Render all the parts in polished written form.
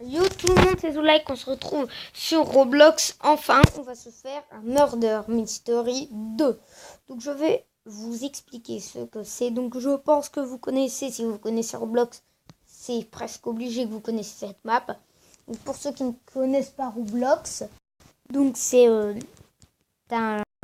Yo tout le monde, c'est Zoulaïk, on se retrouve sur Roblox. Enfin, on va se faire un Murder Mystery 2. Donc je vais vous expliquer ce que c'est. Donc je pense que vous connaissez, si vous connaissez Roblox, c'est presque obligé que vous connaissez cette map. Donc pour ceux qui ne connaissent pas Roblox, donc c'est un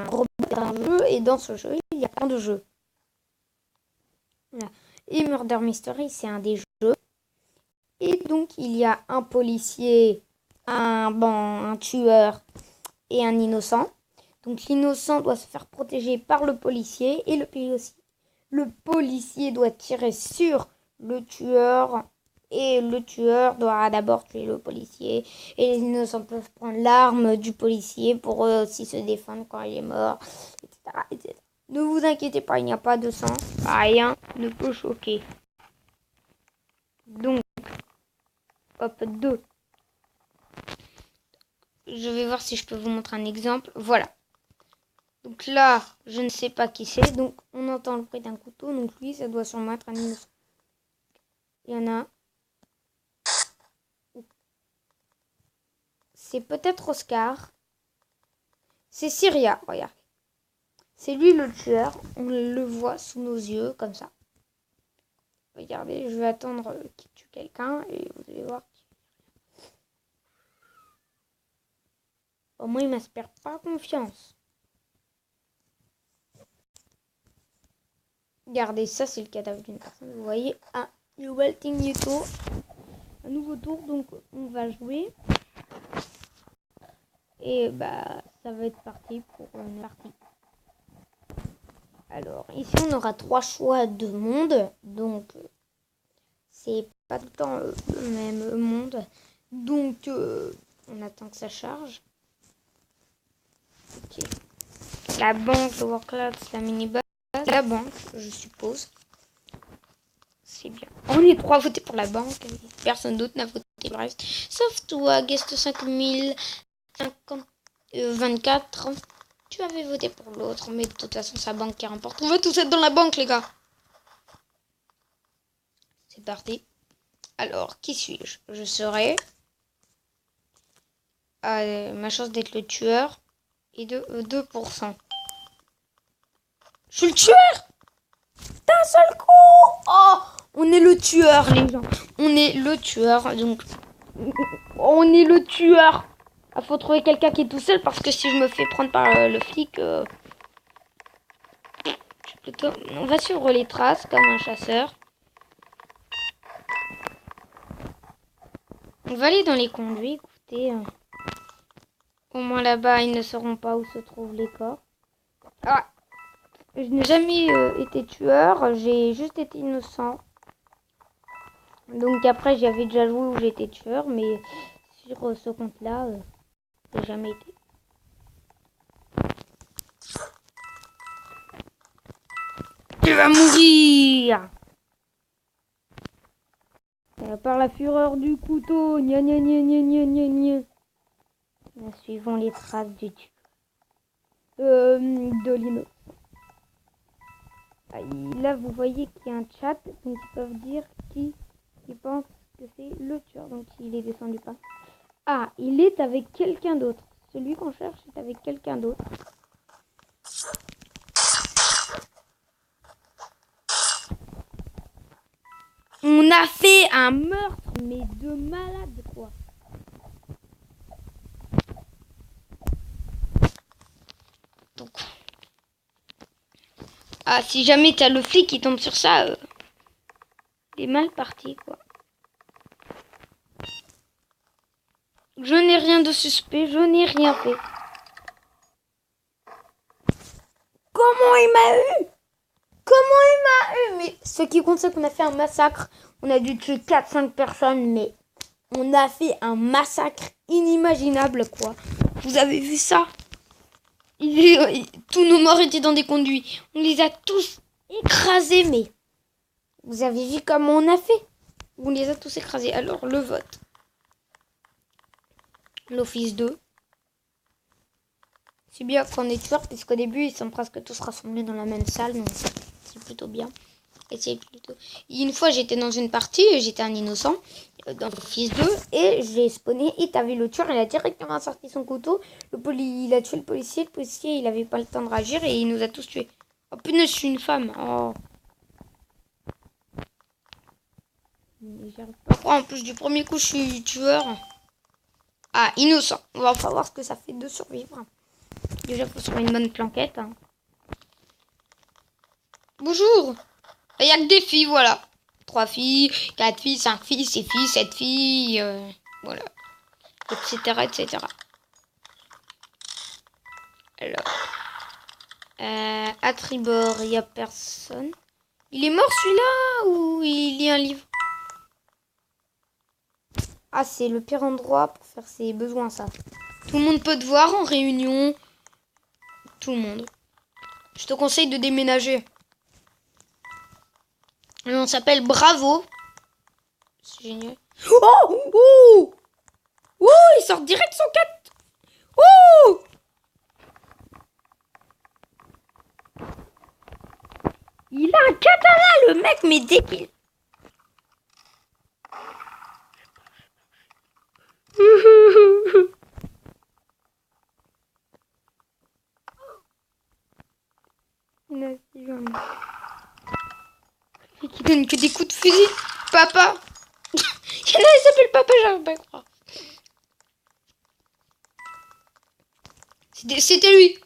jeu et dans ce jeu, il y a plein de jeux. Voilà. Et Murder Mystery, c'est un des jeux. Et donc, il y a un policier, un tueur et un innocent. Donc, l'innocent doit se faire protéger par le policier et le policier doit tirer sur le tueur et le tueur doit d'abord tuer le policier. Et les innocents peuvent prendre l'arme du policier pour eux aussi se défendre quand il est mort, etc., etc. Ne vous inquiétez pas, il n'y a pas de sang. Rien ne peut choquer. Donc, hop, 2. Je vais voir si je peux vous montrer un exemple. Voilà. Donc là, je ne sais pas qui c'est. Donc, on entend le bruit d'un couteau. Donc lui, ça doit sûrement être un innocent. Il y en a. C'est peut-être Oscar. C'est Syria, regarde. C'est lui le tueur. On le voit sous nos yeux, comme ça. Regardez, je vais attendre qu'il tue quelqu'un et vous allez voir. Au moins, il m'inspire pas confiance. Regardez, ça c'est le cadavre d'une personne. Vous voyez, un nouveau tour, donc on va jouer. Et bah, ça va être parti pour une partie. Alors, ici on aura 3 choix de monde. Donc, c'est pas tout le temps le même monde. Donc, on attend que ça charge. Ok. La banque, le workload, la mini-base. La banque, je suppose. C'est bien. On est 3 votés pour la banque. Personne d'autre n'a voté pour le reste. Sauf toi, Guest 5024. Tu avais voté pour l'autre. Mais de toute façon, sa banque qui remporte. On va tous être dans la banque, les gars. C'est parti. Alors, qui suis-je? Je serai... ma chance d'être le tueur est de 2%. Je suis le tueur! D'un seul coup! Oh! On est le tueur, les gens. On est le tueur, donc... On est le tueur. Il faut trouver quelqu'un qui est tout seul, parce que si je me fais prendre par le flic... On va suivre les traces, comme un chasseur. On va aller dans les conduits, écoutez. Au moins là-bas, ils ne sauront pas où se trouvent les corps. Ah! Je n'ai jamais été tueur, j'ai juste été innocent. Donc après, j'avais déjà joué où j'étais tueur, mais sur ce compte-là, j'ai jamais été. Tu vas mourir! Par la fureur du couteau, gna gna gna gna gna gna gna. Suivons les traces du tueur. De l'innocent. Là, vous voyez qu'il y a un chat, donc ils peuvent dire qui pense que c'est le tueur. Donc il est descendu pas. Ah, il est avec quelqu'un d'autre. Celui qu'on cherche est avec quelqu'un d'autre. On a fait un meurtre, mais de malade, quoi. Donc... Ah, si jamais t'as le flic qui tombe sur ça, il est mal parti, quoi. Je n'ai rien de suspect, je n'ai rien fait. Comment il m'a eu? Comment il m'a eu? Mais ce qui compte, c'est qu'on a fait un massacre. On a dû tuer 4-5 personnes, mais on a fait un massacre inimaginable, quoi. Vous avez vu ça? Tous nos morts étaient dans des conduits. On les a tous écrasés, mais vous avez vu comment on a fait? On les a tous écrasés. Alors, le vote. L'office 2. C'est bien qu'on est tueur, puisqu'au début, ils sont presque tous rassemblés dans la même salle, donc c'est plutôt bien. Essayez plutôt. Une fois, j'étais dans une partie, j'étais un innocent, dans le fils 2, et j'ai spawné, et t'as vu le tueur, il a directement sorti son couteau, il a tué le policier, il avait pas le temps de réagir, et il nous a tous tués. Oh punaise, je suis une femme. Oh. Pourquoi en plus du premier coup, je suis tueur? Ah, innocent. On va voir ce que ça fait de survivre. Déjà, il faut se faire une bonne planquette. Hein. Bonjour. Il n'y a que des filles, voilà. 3 filles, 4 filles, 5 filles, 6 filles, 7 filles, voilà. Etc, etc. Alors. À tribord, il n'y a personne. Il est mort celui-là ou il lit un livre? Ah, c'est le pire endroit pour faire ses besoins, ça. Tout le monde peut te voir en réunion. Tout le monde. Je te conseille de déménager. Et on s'appelle Bravo. C'est génial. Oh, oh, oh, il sort direct son 4. Oh, il a un katana, le mec, mais débile. Qui donne que des coups de fusil. Papa. Il s'appelle Papa, j'arrive pas à croire. C'était lui.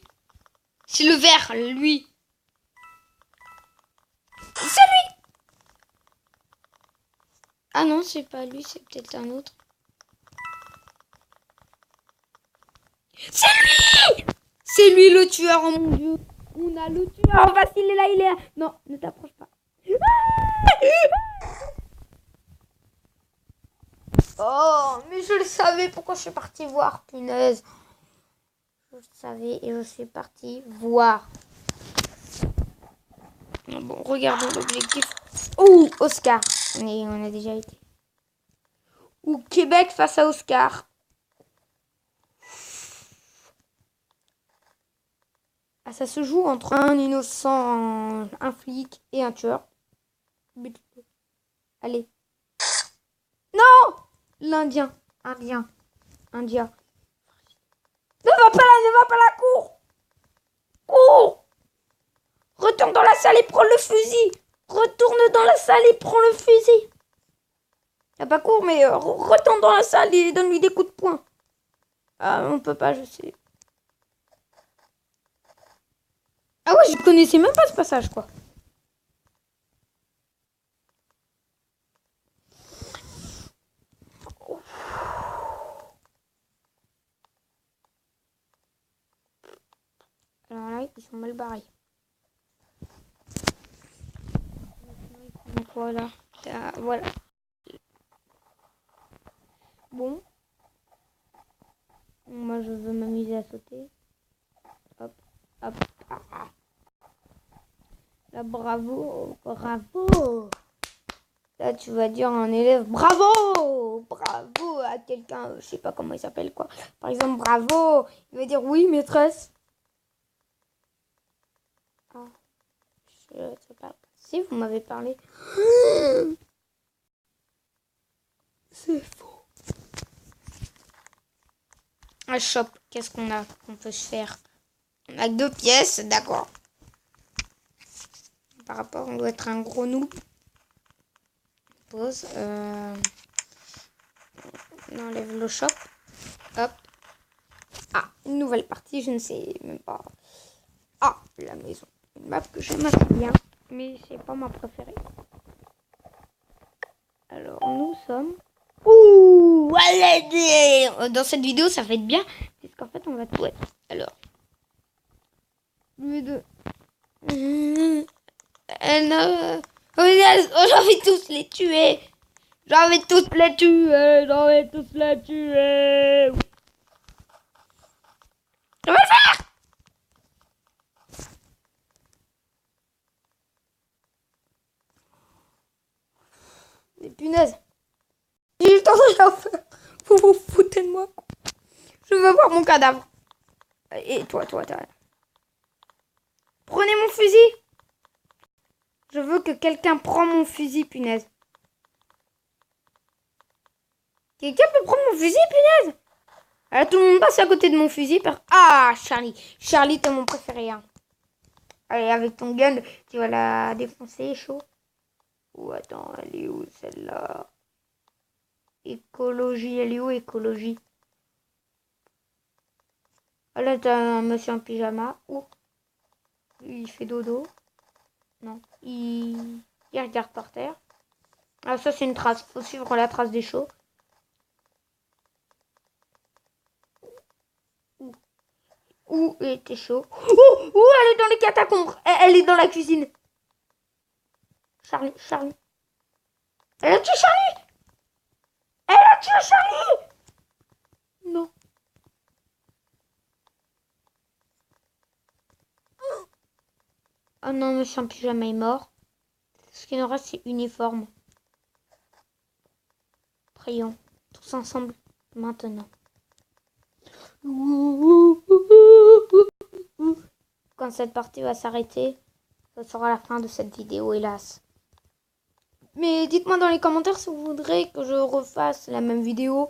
C'est le vert, lui. C'est lui. Ah non, c'est pas lui, c'est peut-être un autre. C'est lui. C'est lui le tueur, oh mon dieu. On a le tueur. Oh, Vassil, il est là, il est là. Non, ne t'approche pas. Oh, mais je le savais. Pourquoi je suis partie voir, punaise. Je le savais et je suis partie voir. Bon, regardons l'objectif. Ouh, Oscar. On a déjà été. Ou Québec face à Oscar. Ah, ça se joue entre un innocent, un flic et un tueur. Allez. Non! L'Indien. Indien. Ne va pas la cour. Cours! Retourne dans la salle et prends le fusil. Retourne dans la salle et prends le fusil. Y'a pas cours, mais retourne dans la salle et donne-lui des coups de poing. Ah, on peut pas, je sais. Ah ouais, je connaissais même pas ce passage, quoi. Alors là, ils sont mal barrés. Donc voilà. Voilà. Bon. Moi, je veux m'amuser à sauter. Hop, hop. Ah. Là, bravo. Bravo. Là, tu vas dire à un élève, bravo. Bravo à quelqu'un, je sais pas comment il s'appelle, quoi. Par exemple, bravo. Il va dire, oui, maîtresse. Ah. Je sais pas. Si, vous m'avez parlé. C'est faux. Un shop, qu'est-ce qu'on a qu'on peut se faire? On a 2 pièces, d'accord. Par rapport, on doit être un gros noob. Pause. On enlève le shop. Hop. Ah, une nouvelle partie, je ne sais même pas. Ah, la maison. Une map que j'aime assez bien, mais c'est pas ma préférée. Alors, nous sommes... Ouh, allez, dans cette vidéo, ça va être bien, parce qu'en fait, on va tout être. Alors, les deux. Non. Oh, j'avais tous les tuer. J'avais tous les tuer. Je vais le faire. Des punaises. J'ai eu le temps de la faire. Vous vous foutez de moi. Je veux voir mon cadavre. Et toi. Prenez mon fusil. Je veux que quelqu'un prenne mon fusil, punaise. Quelqu'un peut prendre mon fusil, punaise? Alors tout le monde passe à côté de mon fusil. Ah, Charlie. Charlie, t'es mon préféré. Hein. Allez, avec ton gun, tu vas la défoncer, chaud. Ou attends, elle est où celle-là? Écologie, elle est où, écologie? Ah là, t'as un monsieur en pyjama. Ouh. Il fait dodo. Non. Il regarde par terre. Ah, ça, c'est une trace. Faut suivre la trace des chauds. Ouh, il était chaud. Ouh, elle est dans les catacombes. Elle est dans la cuisine. Charlie. Elle a tué Charlie. Elle a tué Charlie. Non. Oh non, monsieur en pyjama est mort. Ce qui nous reste, c'est uniforme. Prions. Tous ensemble. Maintenant. Quand cette partie va s'arrêter, ce sera la fin de cette vidéo, hélas. Mais dites-moi dans les commentaires si vous voudrez que je refasse la même vidéo,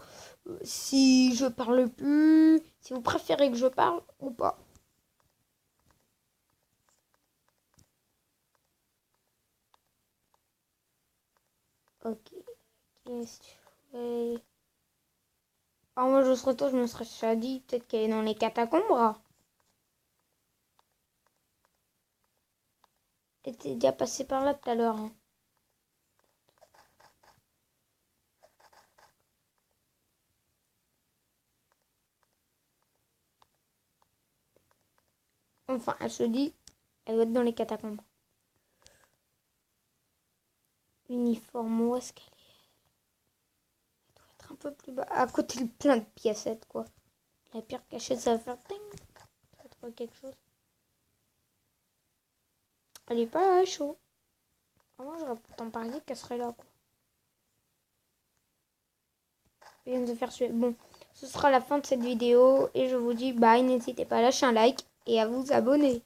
si je parle plus, si vous préférez que je parle ou pas. Ok. Qu'est-ce que tu fais? Ah, moi je serais tôt, je me serais déjà dit, peut-être qu'elle est dans les catacombes. Elle était déjà passée par là tout à l'heure. Hein. Enfin, elle se dit, elle doit être dans les catacombes. Uniforme, où est-ce qu'elle est? Elle doit être un peu plus bas, à côté de plein de piécettes, quoi. La pire cachette, ça va faire ting. Ça va trouver quelque chose. Elle est pas chaud. Moi, j'aurais pourtant parié qu'elle serait là, quoi. Elle vient de faire suer. Bon, ce sera la fin de cette vidéo et je vous dis bye. N'hésitez pas à lâcher un like et à vous abonner.